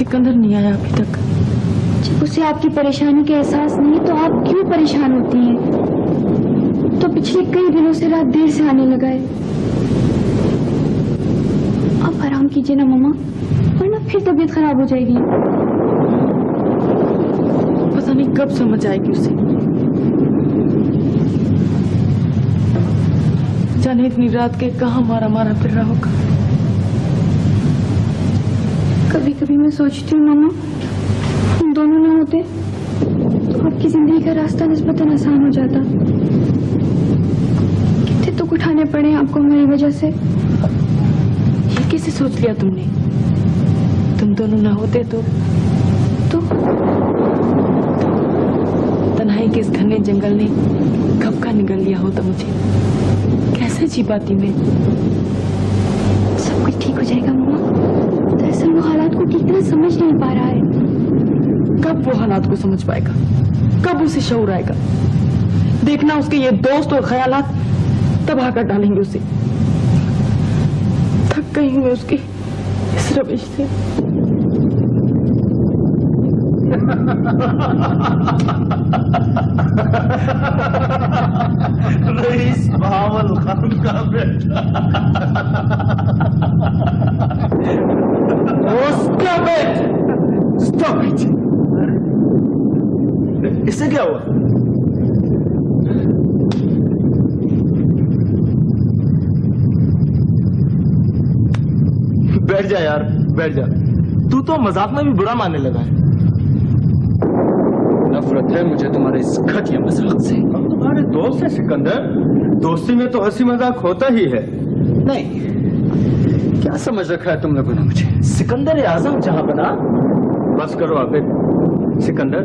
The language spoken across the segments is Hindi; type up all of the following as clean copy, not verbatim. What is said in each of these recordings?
सिकंदर नहीं आया अभी तक। जब उसे आपकी परेशानी का एहसास नहीं तो आप क्यों परेशान होती हैं? तो पिछले कई दिनों से रात देर से आने लगा है। आप आराम कीजिए ना मम्मा, वरना फिर तबीयत खराब हो जाएगी। पता नहीं कब समझ आएगी उसे। जाने इतनी रात के कहाँ मारा मारा फिर रहा होगा। कभी कभी मैं सोचती हूँ मामा, हम दोनों ना होते तो आपकी जिंदगी का रास्ता निस्बतन आसान हो जाता। कितने दुख उठाने पड़े आपको हमारी वजह से। ये कैसे सोच लिया तुमने? तुम दोनों ना होते तो तन्हाई के इस घने जंगल ने कब का निगल लिया होता मुझे। कैसे जी पाती मैं? सब कुछ ठीक हो जाएगा मम्मा। दरअसल वो हालात को ठीक तरह समझ नहीं पा रहा है। कब वो हालात को समझ पाएगा? कब उसे शऊर आएगा? देखना उसके ये दोस्त और ख्यालात तबाह कर डालेंगे उसे। थक गई हूँ मैं उसकी इस रविश से। रईस बहावल खान का बेटा। Stop it! Stop it! इससे क्या हुआ? बैठ जा यार, बैठ जा। तू तो मजाक में भी बुरा मानने लगा है। नफरत है मुझे तुम्हारे इस घटिया मजाक से। हम तुम्हारे दोस्त हैं सिकंदर, दोस्ती में तो हंसी मजाक होता ही है। नहीं, क्या समझ रखा है तुम लोगों ने मुझे? सिकंदर आजम जहां बना। बस करो आबिद। सिकंदर,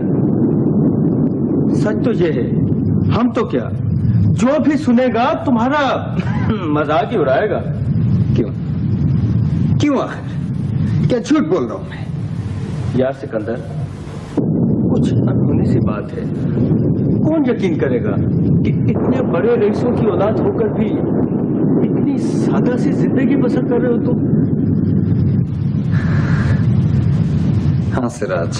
सच तो ये है, हम तो क्या, जो भी सुनेगा तुम्हारा मजाक ही उड़ाएगा। क्यों क्यों आखिर क्या झूठ बोल रहा हूं मैं? यार सिकंदर, कुछ अनहोनी सी बात है। कौन यकीन करेगा कि इतने बड़े रईसों की औलाद होकर भी इतनी सादा सी जिंदगी बसर कर रहे हो तुम। हाँ सिराज,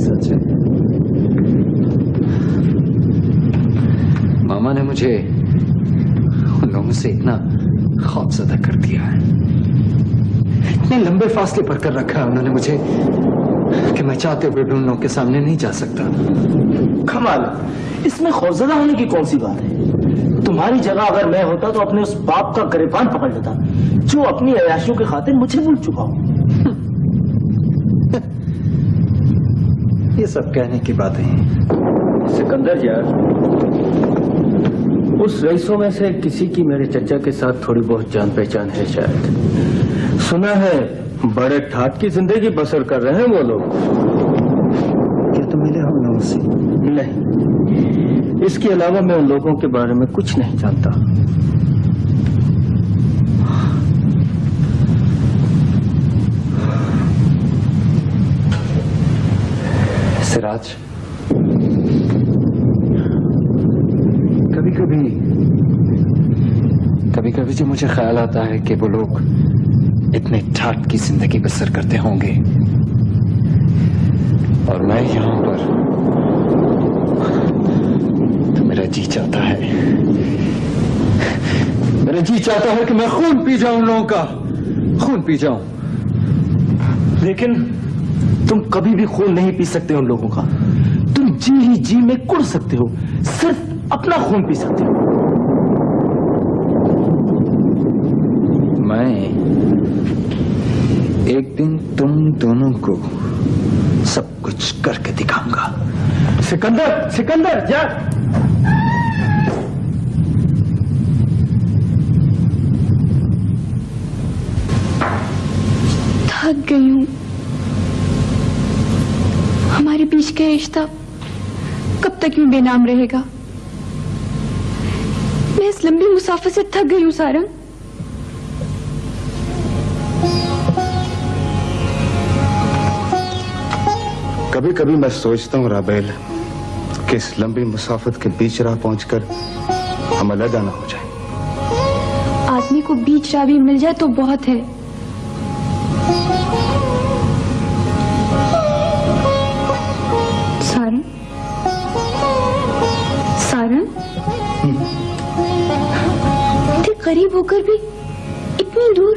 सच है। मामा ने मुझे उन लोगों से इतना खौफजदा कर दिया है, इतने लंबे फासले पर कर रखा है उन्होंने मुझे कि मैं चाहते हुए भी उन लोगों के सामने नहीं जा सकता। कमाल, इसमें खौफजदा होने की कौन सी बात है? तुम्हारी जगह अगर मैं होता तो अपने उस बाप का गिरफ्तार पकड़ लेता जो अपनी अयाशियों की खातिर मुझे भूल चुका हूं। ये सब कहने की बातें हैं। सिकंदर यार, उस रईसों में से किसी की मेरे चचा के साथ थोड़ी बहुत जान पहचान है शायद। सुना है बड़े ठाट की जिंदगी बसर कर रहे हैं वो लोग। क्या तुम मिले हो उन लोगों से? नहीं, इसके अलावा मैं उन लोगों के बारे में कुछ नहीं जानता। सिराज, कभी कभी जो मुझे ख्याल आता है कि वो लोग इतने ठाट की जिंदगी बसर करते होंगे और मैं यहाँ पर, तो मेरा जी चाहता है कि मैं खून पी जाऊं, उन लोगों का खून पी जाऊं। लेकिन तुम कभी भी खून नहीं पी सकते उन लोगों का। तुम जी ही जी में कुड़ सकते हो, सिर्फ अपना खून पी सकते हो। मैं एक दिन तुम दोनों को सब कुछ करके दिखाऊंगा। सिकंदर, सिकंदर जा। थक गई हूँ। हमारे बीच का रिश्ता कब तक यूं बेनाम रहेगा? मैं इस लंबी मुसाफिर से थक गई हूँ सारंग। कभी कभी मैं सोचता हूँ राबेल कि इस लंबी मुसाफत के बीच राह पहुंचकर हम अलग ना हो जाए। आदमी को बीच रावी मिल जाए तो बहुत है। सारन, सारन, इतने करीब होकर भी इतनी दूर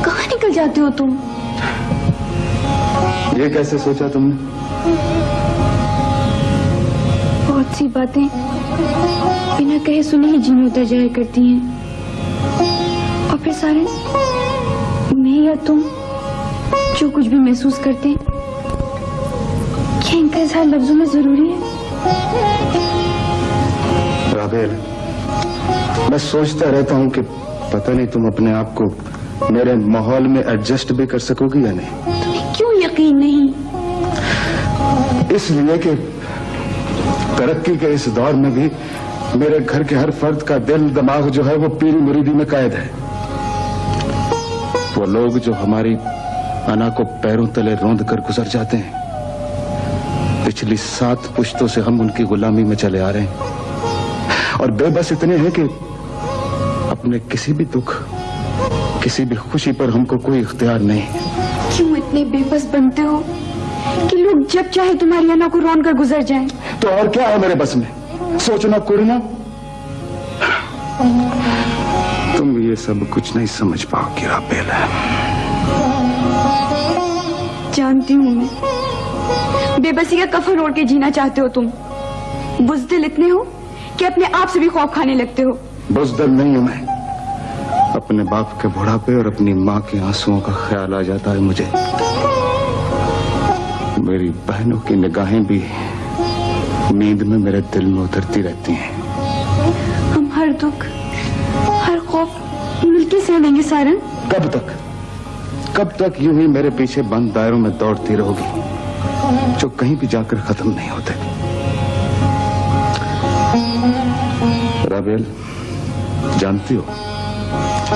कहाँ निकल जाते हो तुम? ये कैसे सोचा तुमने? बहुत सी बातें बिना कहे सुने ही जी में उतर जाया करती हैं। और फिर सारे मैं या तुम जो कुछ भी महसूस करते हैं, क्या इनका इजहार लफ्जों में जरूरी है? राबेल, मैं सोचता रहता हूँ कि पता नहीं तुम अपने आप को मेरे माहौल में एडजस्ट भी कर सकोगी या नहीं। तुम्हें क्यों यकीन नहीं? इसलिए कि तरक्की के इस दौर में भी मेरे घर के हर फर्द का दिल दिमाग जो है वो पीरी मुरीदी में कैद है। वो लोग जो हमारी अना को पैरों तले रोंद कर गुजर जाते हैं, पिछली 7 पुश्तों से हम उनकी गुलामी में चले आ रहे हैं और बेबस इतने हैं कि अपने किसी भी दुख, किसी भी खुशी पर हमको कोई इख्तियार नहीं। क्यों इतने बेबस बनते हो कि लोग जब चाहे तुम्हारी अना को रौन कर गुजर जाएं? तो और क्या है मेरे बस में? सोचना कुड़ना? तुम ये सब कुछ नहीं समझ पाओगी राबेल। जानती हूँ मैं, बेबसी का कफन ओढ़ के जीना चाहते हो तुम। बुज़दिल इतने हो कि अपने आप से भी खौफ खाने लगते हो। बुज़दिल नहीं हूं मैं। अपने बाप के बुढ़ापे और अपनी माँ के आंसुओं का ख्याल आ जाता है मुझे। मेरी बहनों की निगाहें भी नींद में मेरे दिल में उतरती रहती हैं। हम हर दुख, हर खौफ मिलके सह लेंगे सारन। कब तक? कब तक यूं ही मेरे पीछे बंद दायरों में दौड़ती रहोगी जो कहीं भी जाकर खत्म नहीं होते? राबेल, जानती हो,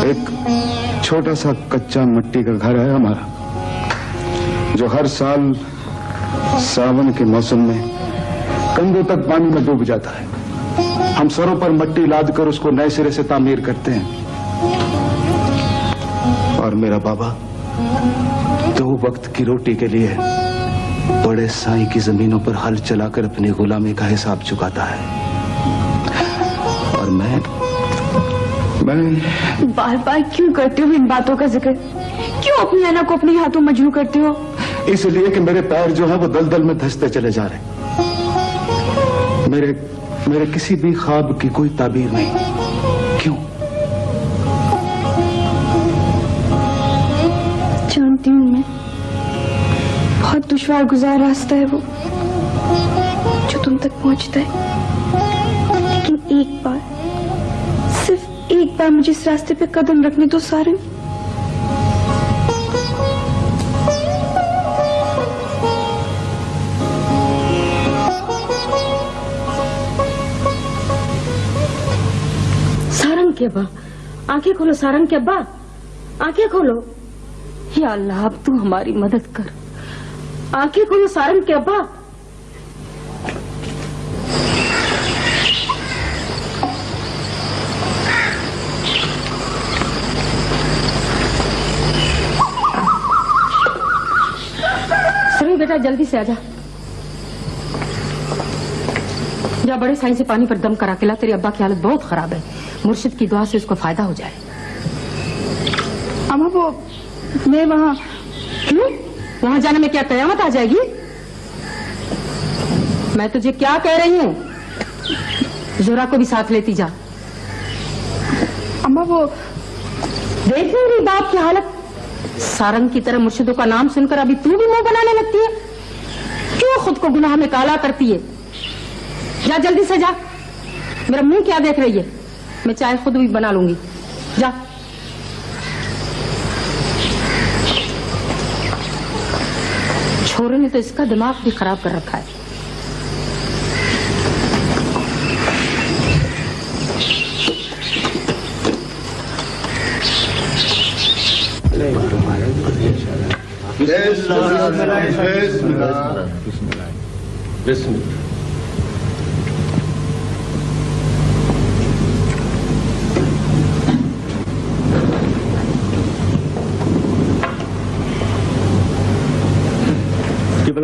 एक छोटा सा कच्चा मिट्टी का घर है हमारा, जो हर साल सावन के मौसम में कंधों तक पानी में डूब जाता है। हम सरों पर मिट्टी लाद कर उसको नए सिरे से तामीर करते हैं। और मेरा बाबा 2 वक्त की रोटी के लिए बड़े साई की जमीनों पर हल चलाकर अपनी गुलामी का हिसाब चुकाता है। और मैं बार बार क्यों करते हो इन बातों का जिक्र? क्यों अपनी अना को अपने हाथों मजबूर करते हो? इसलिए कि मेरे पैर जो है वो दलदल में धंसते चले जा रहे हैं। मेरे किसी भी ख्वाब की कोई ताबीर नहीं। क्यों? जानती हूँ मैं, बहुत दुश्वार गुजार रास्ता है वो जो तुम तक पहुंचता है। लेकिन एक बार, सिर्फ एक बार मुझे इस रास्ते पे कदम रखने दो सारन। सारंग के अब्बा, आंखें खोलो सारंग के अब्बा, आंखें खोलो। या अल्लाह, अब तू हमारी मदद कर। आंखें खोलो सारंग के अब्बा। सभी बेटा जल्दी से आजा। जा बड़े साईं से पानी पर दम करा के ला, तेरे अब्बा की हालत बहुत खराब है। मुर्शिद की दुआ से उसको फायदा हो जाए। अम्मा वो मैं वहाँ। क्यों? वहां जाने में क्या कयामत आ जाएगी? मैं तुझे क्या कह रही हूँ, जोरा को भी साथ लेती जा। अम्मा वो देख रही मेरी बाप की हालत, सारंग की तरह मुर्शिदों का नाम सुनकर अभी तू भी मुंह बनाने लगती है। क्यों खुद को गुनाह में काला करती है? जा जल्दी से जा। मेरा मुंह क्या देख रही है? मैं चाय खुद भी बना लूंगी। जा। छोरे ने तो इसका दिमाग भी खराब कर रखा है।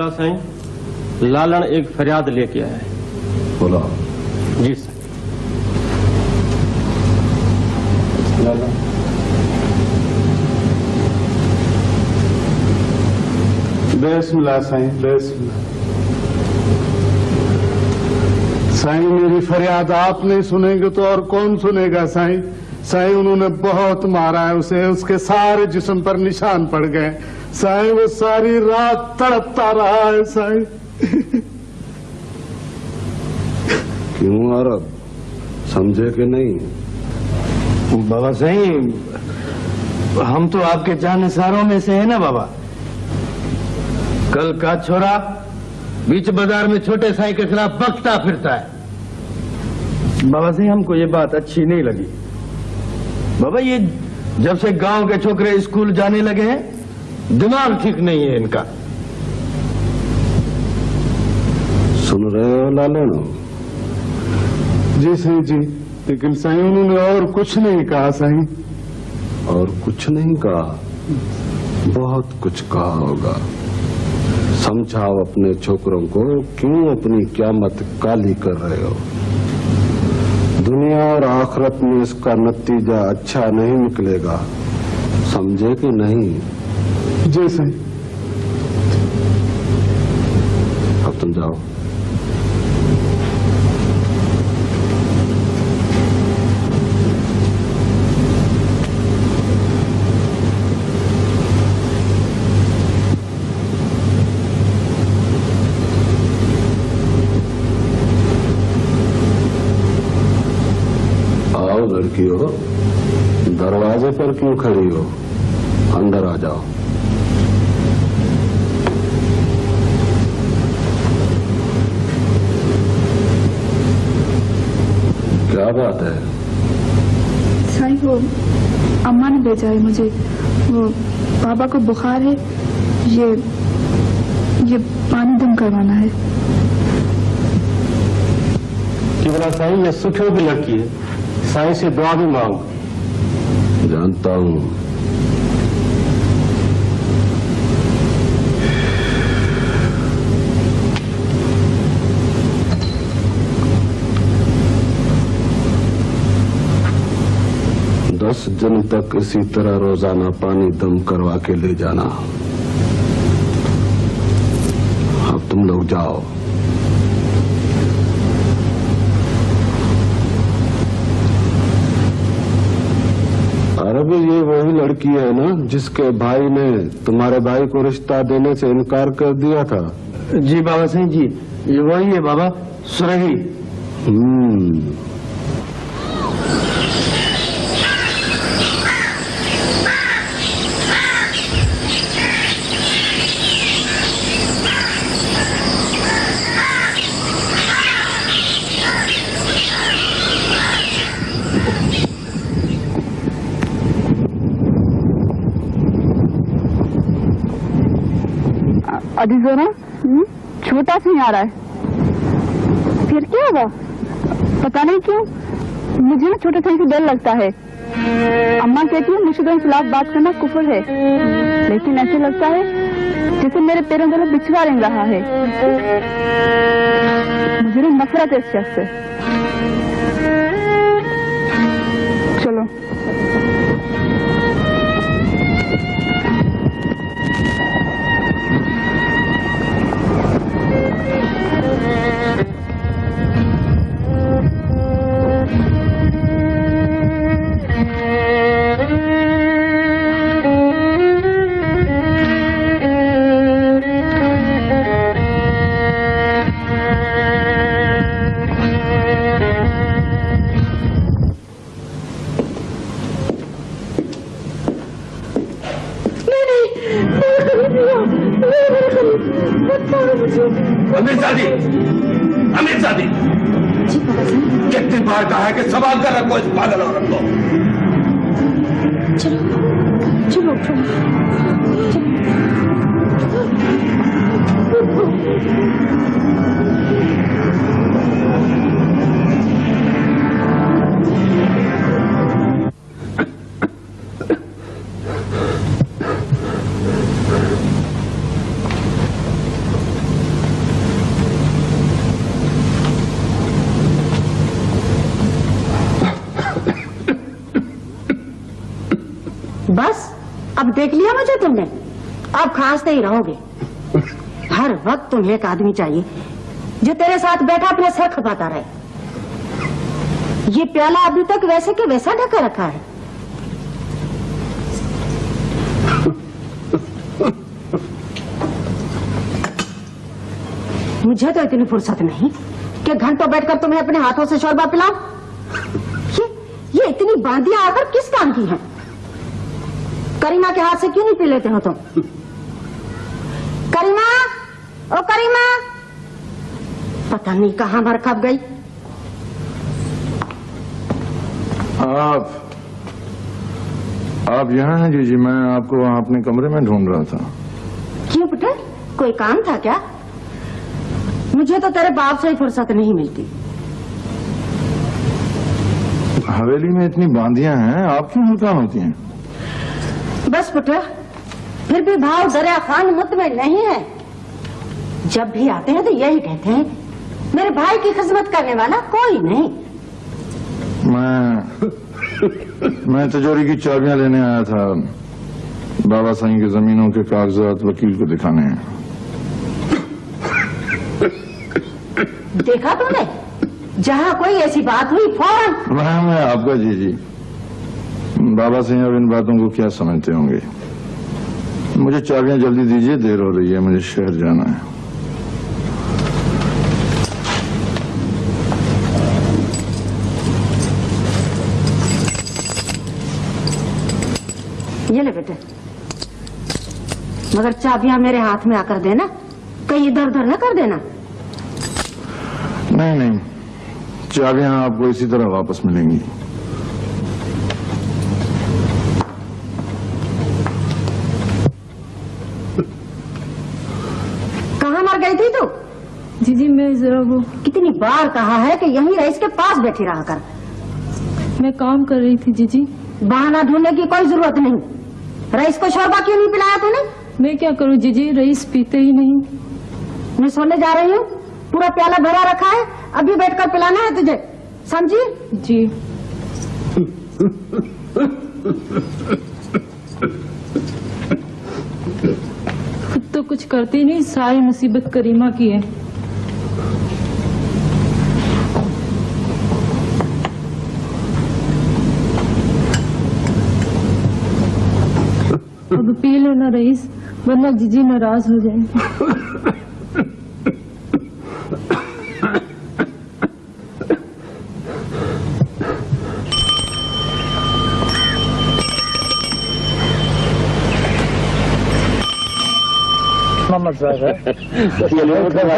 बाबा साईं, लालन एक फरियाद लेके आया है। बोला। जी सर। बिस्मिल्लाह साईं, बिस्मिल्लाह। साईं, मेरी फरियाद आप नहीं सुनेंगे तो और कौन सुनेगा साईं? साईं, उन्होंने बहुत मारा है उसे, उसके सारे जिस्म पर निशान पड़ गए। साईं, वो सारी रात तड़पता रहा है साईं। क्यों अरब, समझे कि नहीं? बाबा साईं, हम तो आपके जानसारों में से है ना बाबा। कल का छोरा बीच बाजार में छोटे साईं के खिलाफ बकता फिरता है। बाबा साईं, हमको ये बात अच्छी नहीं लगी। बाबा, ये जब से गांव के छोकरे स्कूल जाने लगे हैं, दिमाग ठीक नहीं है इनका। सुन रहे हो लालन? जी साईं जी, लेकिन साईं उन्होंने और कुछ नहीं कहा साईं। और कुछ नहीं कहा? बहुत कुछ कहा होगा। समझाओ अपने छोकरों को, क्यों अपनी क़यामत काली कर रहे हो? दुनिया और आखिरत में इसका नतीजा अच्छा नहीं निकलेगा, समझे कि नहीं? जी साईं। अब तुम जाओ। लड़की हो, दरवाजे पर क्यों खड़ी हो? अंदर आ जाओ। क्या बात है? साईं, वो अम्मा ने भेजा है मुझे। वो बाबा को बुखार है, ये पानी दम करवाना है। कि बोला साईं, ये सुखियों की लड़की है, साईं से दुआ भी मांग। जानता हूं। दस दिन तक इसी तरह रोजाना पानी दम करवा के ले जाना। अब तुम लोग जाओ। अरे ये वही लड़की है ना जिसके भाई ने तुम्हारे भाई को रिश्ता देने से इनकार कर दिया था? जी बाबा साईं जी, ये वही है बाबा, सुरही। अदीजोना, छोटा सा ही आ रहा है। फिर क्या होगा? पता नहीं क्यों मुझे ना छोटे साईं से डर लगता है। अम्मा कहती है मुर्शिदों के खिलाफ बात करना कुफर है, लेकिन ऐसे लगता है जैसे मेरे पैरों गले बिछड़ा रेंग रहा है। मुझे ना नफरत है इस शख्स से। चलो। अमीरजादी, कितनी बार कहा है कि संभाल कर रखो इस पागल औरत को। चलो चलो बस अब देख लिया मुझे तुमने, अब खांसते ही रहोगे। हर वक्त तुम्हें एक आदमी चाहिए जो तेरे साथ बैठा अपने सर खपाता रहे। ये प्याला अभी तक वैसे के वैसा ढका रखा है। मुझे तो इतनी फुर्सत नहीं कि घंटों बैठकर तुम्हें अपने हाथों से शोरबा पिलाऊं। ये इतनी बांदियां आकर किस काम की हैं? करीमा के हाथ से क्यों नहीं पी लेते हो तुम? करीमा, ओ करीमा, पता नहीं कहां मर खप गई। आप यहाँ हैं जीजी? मैं आपको वहाँ अपने कमरे में ढूंढ रहा था। क्यों बेटे, कोई काम था क्या? मुझे तो तेरे बाप से ही फुर्सत नहीं मिलती। हवेली में इतनी बांदियां हैं, आप क्यों हल्का होती हैं? बस बेटा, फिर भी भाव दरिया खान मुतमिन नहीं है। जब भी आते हैं तो यही कहते हैं, मेरे भाई की खिदमत करने वाला कोई नहीं। मैं तिजोरी की चाबियां लेने आया था, बाबा साईं की जमीनों के कागजात वकील को दिखाने हैं। देखा तूने, जहाँ कोई ऐसी बात हुई फौरन। मैं आपका जीजी, बाबा साईं अब इन बातों को क्या समझते होंगे। मुझे चाबियां जल्दी दीजिए, देर हो रही है, मुझे शहर जाना है। ये ले बेटे, मगर चाबियां मेरे हाथ में आकर देना, कहीं इधर उधर न कर देना। नहीं, चाबियां आपको इसी तरह वापस मिलेंगी। कहाँ मर गई थी तू? जीजी मैं जरा वो कितनी बार कहा है कि यहीं रईस के पास बैठी रहा कर। मैं काम कर रही थी जीजी। बहाना ढूंढने की कोई जरूरत नहीं। रईस को शोरबा क्यों नहीं पिलाया तूने? मैं क्या करूं जीजी, रईस पीते ही नहीं। मैं सोने जा रही हूँ, पूरा प्याला भरा रखा है, अभी बैठकर पिलाना है तुझे, समझी? जी। खुद तो कुछ करती नहीं, सारी मुसीबत करीमा की है। अब पी लो ना रईस, वरना जीजी नाराज हो जाएंगे।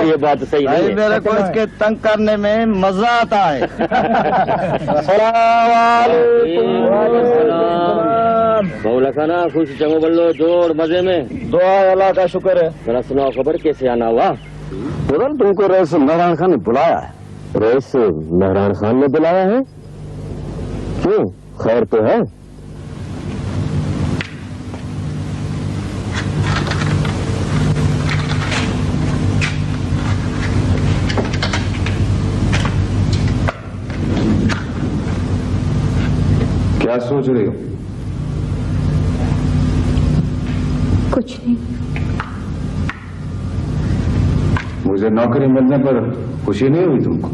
ये बात सही नहीं है। मेरे को इसके तंग करने में मजा आता है। बहुला खाना खुश चंगो बल्लो जोड़ मजे में। दुआ अल्लाह का शुक्र है। जरा सुनाओ खबर, कैसे आना हुआ? तुरंत तुमको रईस मेहरान खान ने बुलाया है। रईस मेहरान खान ने बुलाया है? क्यों, खैर तो है? क्या सोच रही हो? कुछ नहीं। मुझे नौकरी मिलने पर खुशी नहीं हुई तुमको?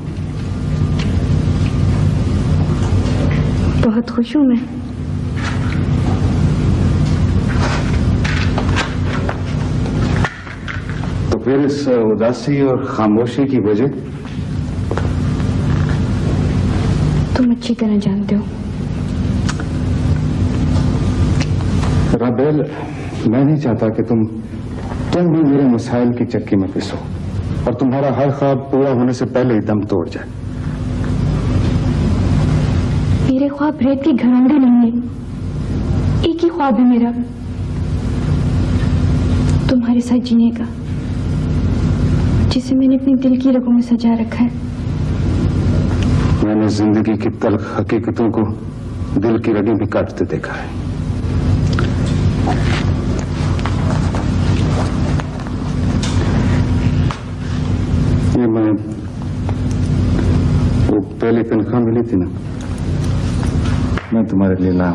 बहुत खुश हूँ मैं। तो फिर इस उदासी और खामोशी की वजह? तुम अच्छी तरह जानते हो। राबेल, मैं नहीं चाहता कि तुम भी मेरे मसाइल की चक्की में पिसो और तुम्हारा हर ख्वाब पूरा होने से पहले ही दम तोड़ जाए। मेरे ख्वाब रेत के घरौंदे नहीं है, एक ही ख्वाब है मेरा, तुम्हारे साथ जीने का, जिसे मैंने अपनी दिल की रगों में सजा रखा है। मैंने जिंदगी की तल्ख हकीकतों को दिल की रगें भी काटते देखा है। ये मैं वो पहली तनख्वाह मिली थी ना, मैं तुम्हारे लिए लाया।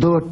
2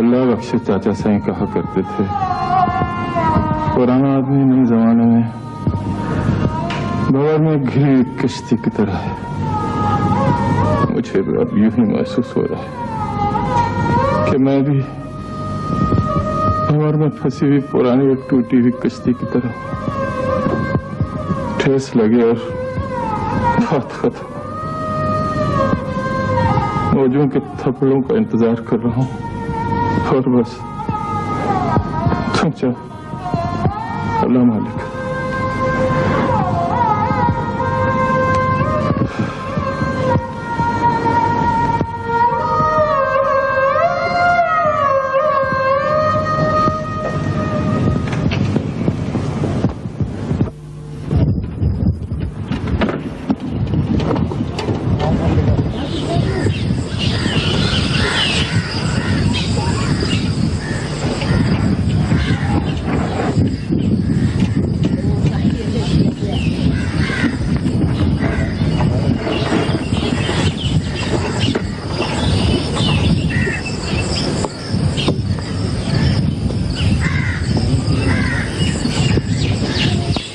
अल्लाह बख्शे चाचा साईं कहा करते थे, पुराना आदमी नए जमाने में बगर में घिरी कश्ती की तरह है। मुझे भी अब यूं ही महसूस हो रहा है कि मैं भी भंवर में फंसी हुई पुरानी एक टूटी हुई कश्ती की तरह ठेस लगे और बात खत्म। मौजों के थप्पड़ों का इंतजार कर रहा हूं और बस तुम जाओ। अल्लाह मालिक।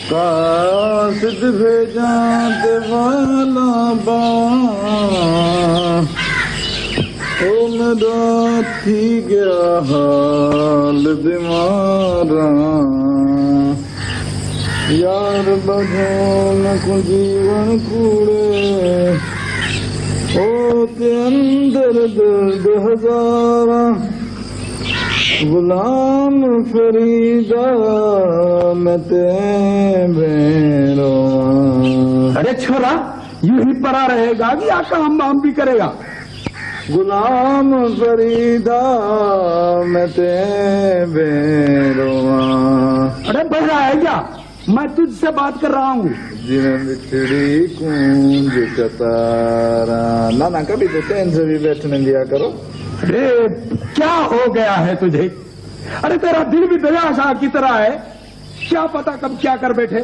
कासिद भेजा वाला बा ओ मेरा थी गया हाल बीमारा यार बधो न को जीवन कूड़े ओ ते अंदर दर्द हजारा गुलाम फरीदा मैं तेरो। अरे छोरा, यूं ही पड़ा रहेगा कि या काम वाम भी करेगा? गुलाम फरीदा मैं तेरो। अरे बहरा है क्या? मैं तुझसे बात कर रहा हूँ। जिन्हें बिछड़ी कूंज कतारा। ना कभी तो चैन से भी बैठने दिया करो। अरे क्या हो गया है तुझे? अरे तेरा दिल भी दरिया की तरह है, क्या पता कब क्या कर बैठे।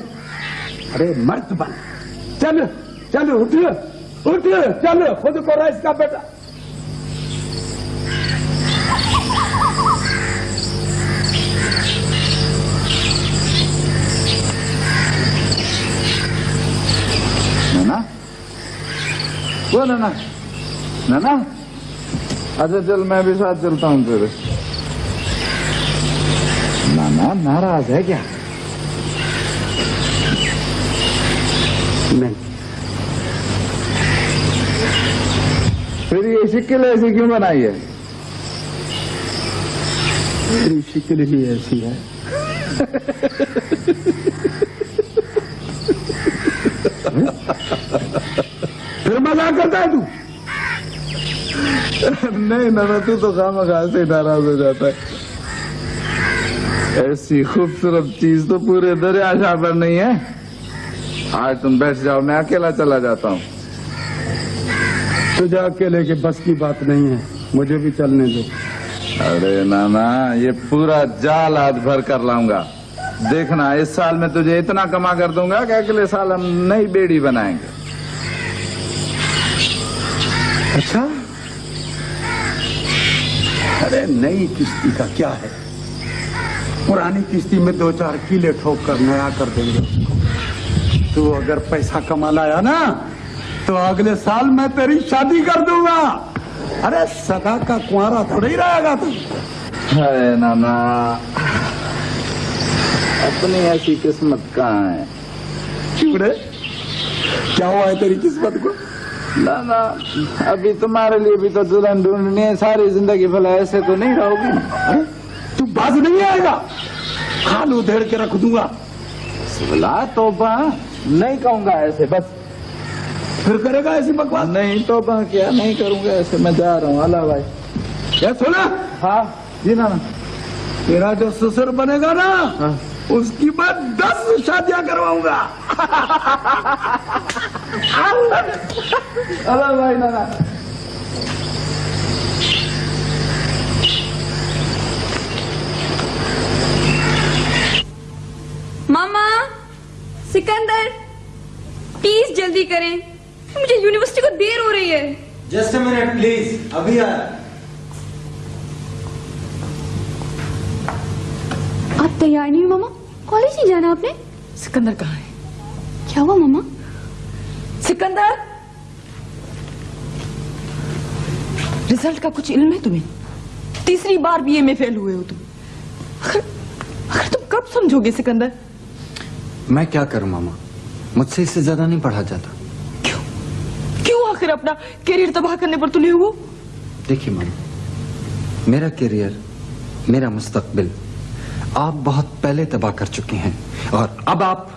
अरे मर्द बन, चल चल उठ उठ, चल खुद को रईस का बेटा। नाना, वो नाना, नाना, अच्छा चल मैं भी साथ चलता हूँ तेरे। नाना नाराज है क्या? नहीं। फिर ये शिक्ल ऐसी क्यों बनाई है? मेरी शिक्ल ही ऐसी है। फिर मजाक करता है तू? नहीं नाना, तू तो खामखा से नाराज हो जाता है। ऐसी खूबसूरत चीज तो पूरे दरिया पर नहीं है। आज तुम बैठ जाओ, मैं अकेला चला जाता हूँ। तुझे अकेले के बस की बात नहीं है, मुझे भी चलने दो। अरे नाना, ये पूरा जाल हाथ भर कर लाऊंगा। देखना, इस साल में तुझे इतना कमा कर दूंगा कि अगले साल हम नई बेड़ी बनाएंगे। अच्छा? अरे नई किश्ती का क्या है, पुरानी किश्ती में 2-4 कीले ठोक कर नया कर देंगे। तू अगर पैसा कमा लाया ना तो अगले साल मैं तेरी शादी कर दूंगा। अरे सदा का कुंवारा थोड़ा ही रहेगा तू। है नाना, अपनी ऐसी किस्मत कहाँ है? क्यों रे, क्या हुआ है तेरी किस्मत को? नाना, अभी तुम्हारे लिए भी तो दुल्हन ढूंढनी है। सारी जिंदगी भला ऐसे तो नहीं रहोगी। अरे तू बाज नहीं आएगा, खाल उधेड़ के रख दूंगा। भला तोबा नहीं कहूंगा ऐसे, बस। फिर करेगा ऐसी बकवास? नहीं तोबा क्या, नहीं करूंगा ऐसे। मैं जा रहा हूँ। अल्लाह भाई। क्या सुना? हाँ जी नाना। तेरा जो ससुर बनेगा ना, हाँ। उसकी मैं 10 शादियां करवाऊंगा। अल्लाह भाई नाना। मामा, सिकंदर, प्लीज जल्दी करें, मुझे यूनिवर्सिटी को देर हो रही है। जस्ट अ मिनट प्लीज, अभी आया। तैयार नहीं हुई मामा? कॉलेज नहीं जाना आपने? सिकंदर कहाँ है? क्या हुआ मामा? सिकंदर, रिजल्ट का कुछ इल्म है तुम्हें? तीसरी बार बीए में फेल हुए हो तुम। अगर तुम कब समझोगे सिकंदर? मैं क्या करूं मामा, मुझसे इससे ज्यादा नहीं पढ़ा जाता। क्यों आखिर अपना करियर तबाह करने पर तुले हो? देखिए मामा, मेरा करियर, मेरा मुस्तकबिल आप बहुत पहले तबाह कर चुके हैं, और अब आप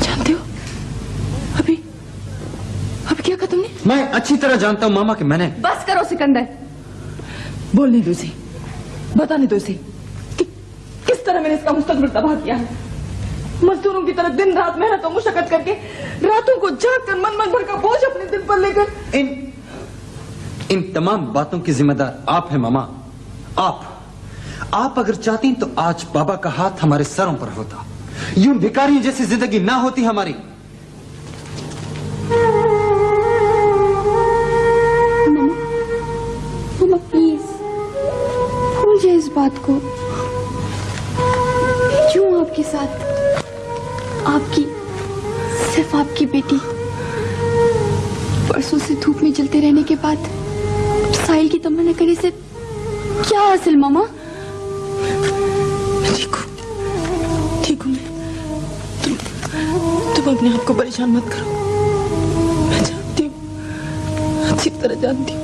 जानते हो अभी क्या कहा तुमने? मैं अच्छी तरह जानता हूं मामा कि मैंने। बस करो सिकंदर, बोलने दो इसे, बताने दो इसे कि किस तरह मैंने इसका मुस्तकबिल तबाह किया है। मजदूरों की तरह दिन रात मेहनत और मुशक्कत करके, रातों को जाग कर मन भर का बोझ अपने दिल पर लेकर। इन तमाम बातों की जिम्मेदार आप हैं मामा। आप अगर चाहती तो आज बाबा का हाथ हमारे सरों पर होता, यूं भिखारी जैसी जिंदगी ना होती हमारी। मामा प्लीज भूल जाए इस बात को। क्यों आपके साथ, आपकी, सिर्फ आपकी बेटी, परसों से धूप में जलते रहने के बाद साहिल की तमन्ना करने से क्या हासिल मामा? ठीक हूँ मैं। तुम अपने आप को परेशान मत करो। मैं जानती हूँ, अच्छी तरह जानती हूँ,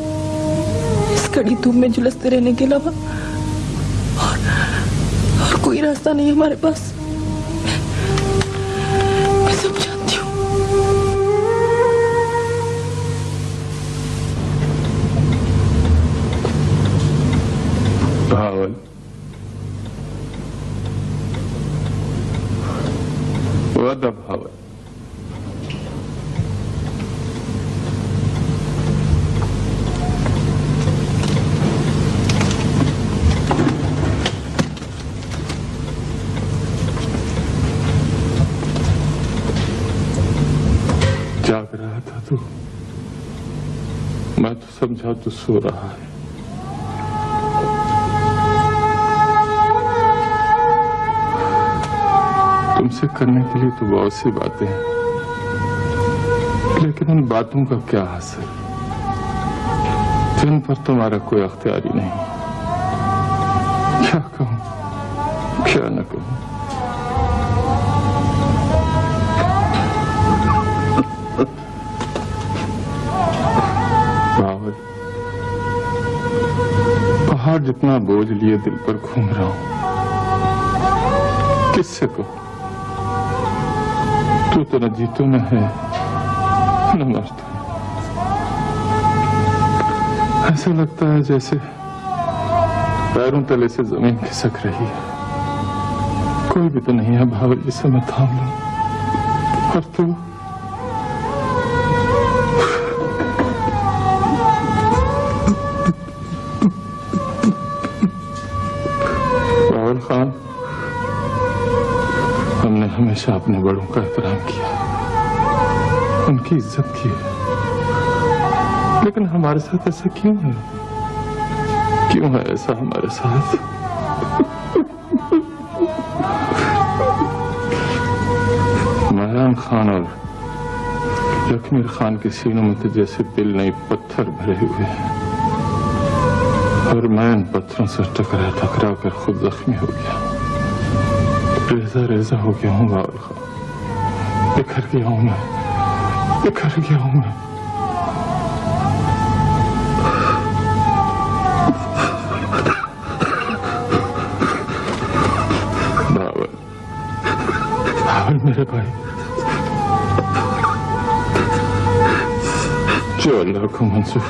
इस कड़ी धूप में झुलसते रहने के अलावा और कोई रास्ता नहीं हमारे पास। मैं सब जानती हूँ। भावल, वादा भावल, जाग रहा था तू? मैं तो समझा तू सो रहा है। तुमसे करने के लिए तो बहुत सी बातें हैं, लेकिन उन बातों का क्या हासिल जिन पर तुम्हारा कोई अख्तियार ही नहीं। क्या कहूं, क्या न कहूं। बावल, पहाड़ जितना बोझ लिए दिल पर घूम रहा हूं, किससे कहूं? तू तो न जीतों में है न मरतों। ऐसा लगता है जैसे पैरों तले से जमीन खिसक रही है। कोई भी तो नहीं है भावल जिसे मैं थाम लूं, और तू भावल खान, हमने हमेशा अपने बड़ों का एहतराम किया, उनकी इज्जत की है, लेकिन हमारे साथ ऐसा क्यों है? क्यों है ऐसा हमारे साथ? महरान खान और लखमीर खान के सीनों में तो जैसे दिल नहीं पत्थर भरे हुए हैं, और मैं इन पत्थरों से टकरा कर खुद जख्मी हो गया, रेजा हो गया हूँ बावल खान, बिखर गया हूँ मैं, बिखर गया हूँ मैं। बावल मेरे भाई, जो अल्लाह को मंजूर